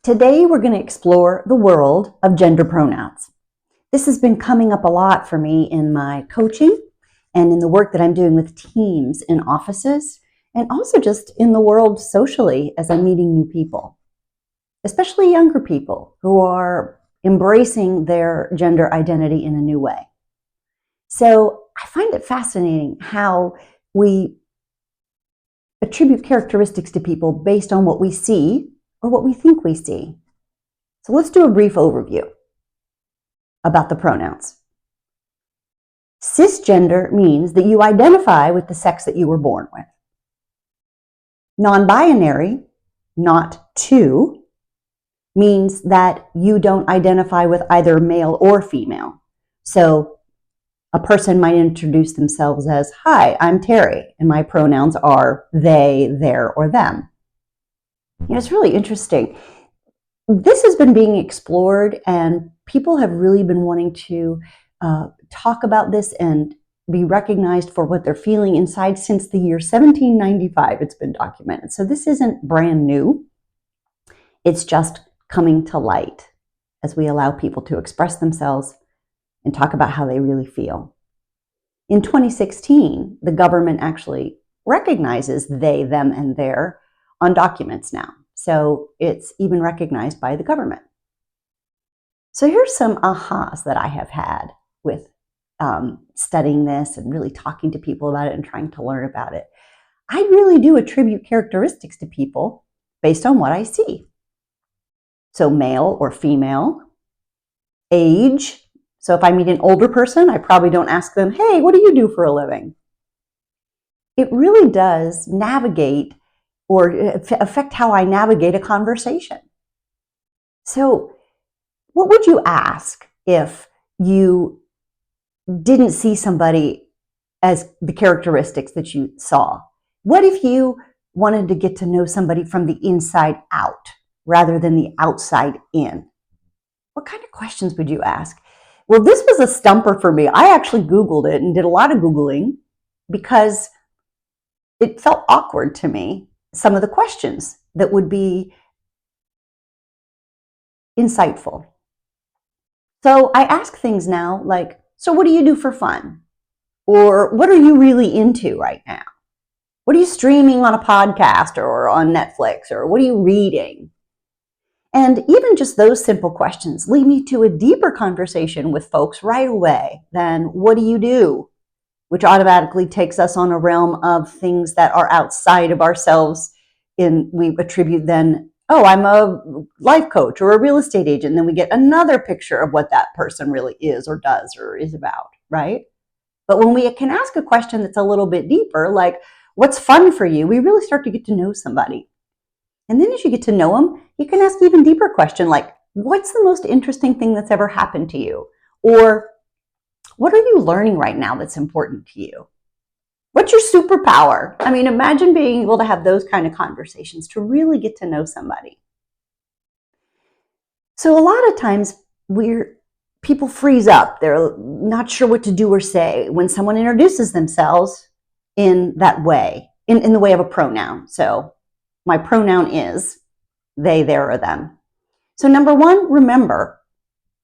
Today we're going to explore the world of gender pronouns. This has been coming up a lot for me in my coaching and in the work that I'm doing with teams in offices, and also just in the world socially as I'm meeting new people, especially younger people who are embracing their gender identity in a new way. So I find it fascinating how we attribute characteristics to people based on what we see or what we think we see. So let's do a brief overview about the pronouns. Cisgender means that you identify with the sex that you were born with. Non-binary, not two, means that you don't identify with either male or female. So a person might introduce themselves as, "Hi, I'm Terry, and my pronouns are they, their, or them." It's really interesting. This has been being explored, and people have really been wanting to talk about this and be recognized for what they're feeling inside since the year 1795. It's been documented. So this isn't brand new. It's just coming to light as we allow people to express themselves and talk about how they really feel. In 2016, the government actually recognizes they, them, and their on documents now. So it's even recognized by the government. So here's some ahas that I have had with studying this and really talking to people about it and trying to learn about it. I really do attribute characteristics to people based on what I see. So male or female, age. So if I meet an older person, I probably don't ask them, "Hey, what do you do for a living?" It really does navigate or affect how I navigate a conversation. So what would you ask if you didn't see somebody as the characteristics that you saw? What if you wanted to get to know somebody from the inside out rather than the outside in? What kind of questions would you ask? Well, this was a stumper for me. I actually Googled it and did a lot of Googling because it felt awkward to me, some of the questions that would be insightful. So I ask things now like, so what do you do for fun? Or what are you really into right now? What are you streaming on a podcast or on Netflix? Or what are you reading? And even just those simple questions lead me to a deeper conversation with folks right away than what do you do? Which automatically takes us on a realm of things that are outside of ourselves. We attribute then, oh, I'm a life coach or a real estate agent. And then we get another picture of what that person really is or does or is about, right? But when we can ask a question that's a little bit deeper, like, what's fun for you? We really start to get to know somebody. And then as you get to know them, you can ask even deeper question like, what's the most interesting thing that's ever happened to you? Or what are you learning right now that's important to you? What's your superpower? I mean, imagine being able to have those kind of conversations to really get to know somebody. So a lot of times people freeze up. They're not sure what to do or say when someone introduces themselves in that way, in the way of a pronoun. So my pronoun is they, their, or them. So number one, remember,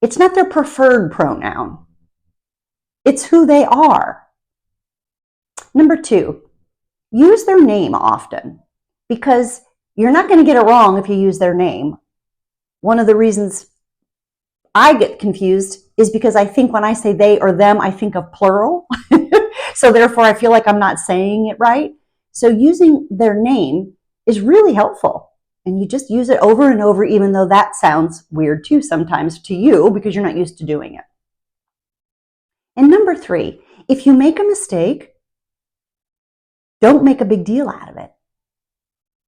it's not their preferred pronoun. It's who they are. Number two, use their name often because you're not going to get it wrong if you use their name. One of the reasons I get confused is because I think when I say they or them, I think of plural. So therefore, I feel like I'm not saying it right. So using their name is really helpful. And you just use it over and over, even though that sounds weird too sometimes to you because you're not used to doing it. And number three, if you make a mistake, don't make a big deal out of it.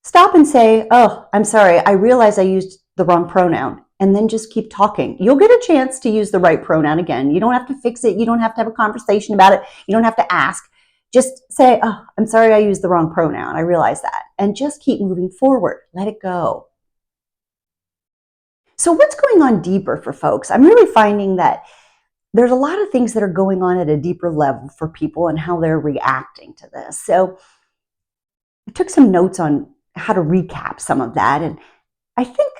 Stop and say, "Oh, I'm sorry, I realize I used the wrong pronoun," and then just keep talking. You'll get a chance to use the right pronoun again. You don't have to fix it. You don't have to have a conversation about it. You don't have to ask. Just say, "Oh, I'm sorry I used the wrong pronoun. I realize that." And just keep moving forward. Let it go. So what's going on deeper for folks? I'm really finding that there's a lot of things that are going on at a deeper level for people and how they're reacting to this. So I took some notes on how to recap some of that. And I think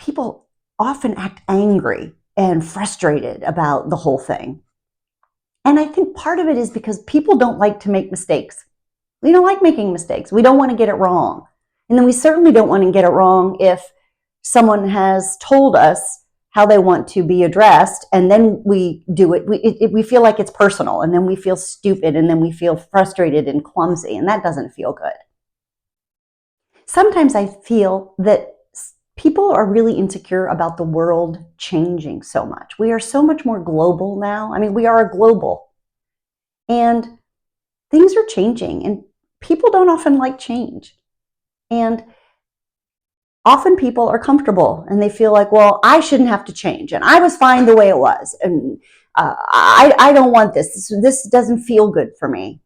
people often act angry and frustrated about the whole thing. And I think part of it is because people don't like to make mistakes. We don't like making mistakes. We don't want to get it wrong. And then we certainly don't want to get it wrong if someone has told us how they want to be addressed, and then we do it. We feel like it's personal, and then we feel stupid, and then we feel frustrated and clumsy, and that doesn't feel good. Sometimes I feel that people are really insecure about the world changing so much. We are so much more global now. I mean, we are global, and things are changing, and people don't often like change. And often people are comfortable and they feel like, well, I shouldn't have to change, and I was fine the way it was, and I don't want this. This doesn't feel good for me.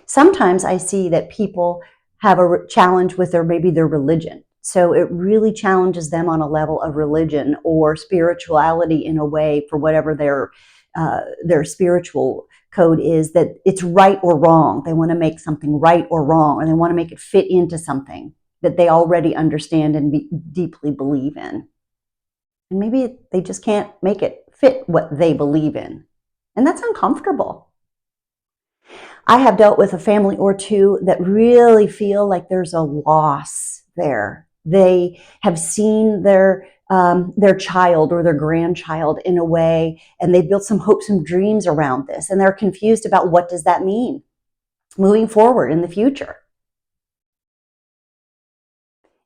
Sometimes I see that people have a challenge with maybe their religion. So it really challenges them on a level of religion or spirituality in a way, for whatever their spiritual code is, that it's right or wrong. They want to make something right or wrong, and they want to make it fit into something that they already understand and deeply believe in. And maybe they just can't make it fit what they believe in. And that's uncomfortable. I have dealt with a family or two that really feel like there's a loss there. They have seen their child or their grandchild in a way, and they've built some hopes and dreams around this, and they're confused about what does that mean moving forward in the future.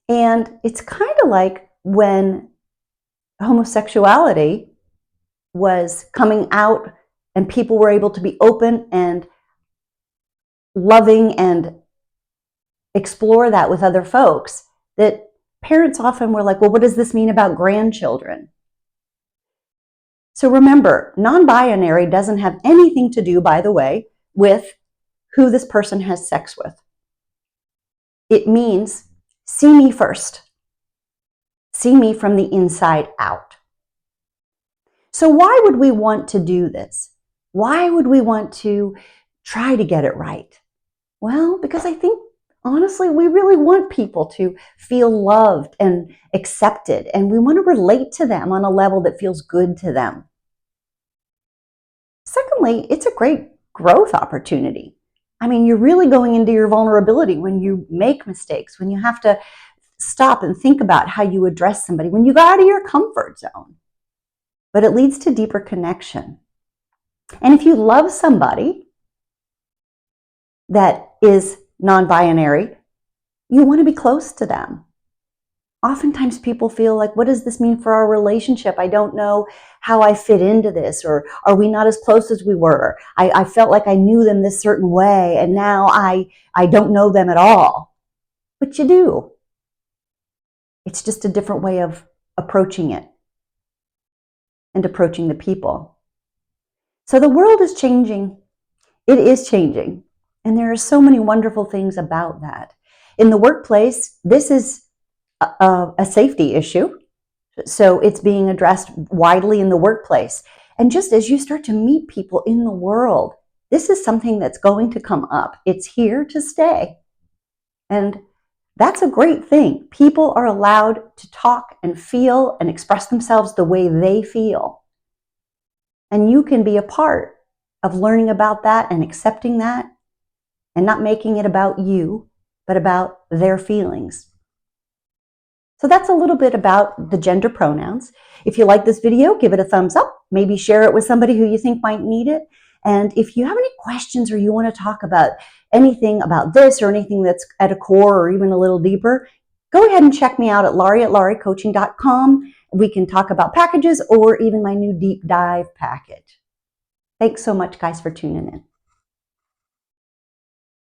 And it's kind of like when homosexuality was coming out and people were able to be open and loving and explore that with other folks, that parents often were like, well, what does this mean about grandchildren? So remember, non-binary doesn't have anything to do, by the way, with who this person has sex with. It means see me first. See me from the inside out. So why would we want to do this? Why would we want to try to get it right? Well, because I think, honestly, we really want people to feel loved and accepted, and we want to relate to them on a level that feels good to them. Secondly, it's a great growth opportunity. I mean, you're really going into your vulnerability when you make mistakes, when you have to stop and think about how you address somebody, when you go out of your comfort zone. But it leads to deeper connection. And if you love somebody that is non-binary, you want to be close to them. Oftentimes people feel like, what does this mean for our relationship? I don't know how I fit into this, or are we not as close as we were? I felt like I knew them this certain way, and now I don't know them at all. But you do. It's just a different way of approaching it and approaching the people. So the world is changing. It is changing. And there are so many wonderful things about that. In the workplace, this is a safety issue. So it's being addressed widely in the workplace. And just as you start to meet people in the world, this is something that's going to come up. It's here to stay. And that's a great thing. People are allowed to talk and feel and express themselves the way they feel. And you can be a part of learning about that and accepting that, and not making it about you, but about their feelings. So that's a little bit about the gender pronouns. If you like this video, give it a thumbs up. Maybe share it with somebody who you think might need it. And if you have any questions, or you want to talk about anything about this, or anything that's at a core or even a little deeper, go ahead and check me out at laurie@lauriecoaching.com. We can talk about packages or even my new deep dive package. Thanks so much, guys, for tuning in.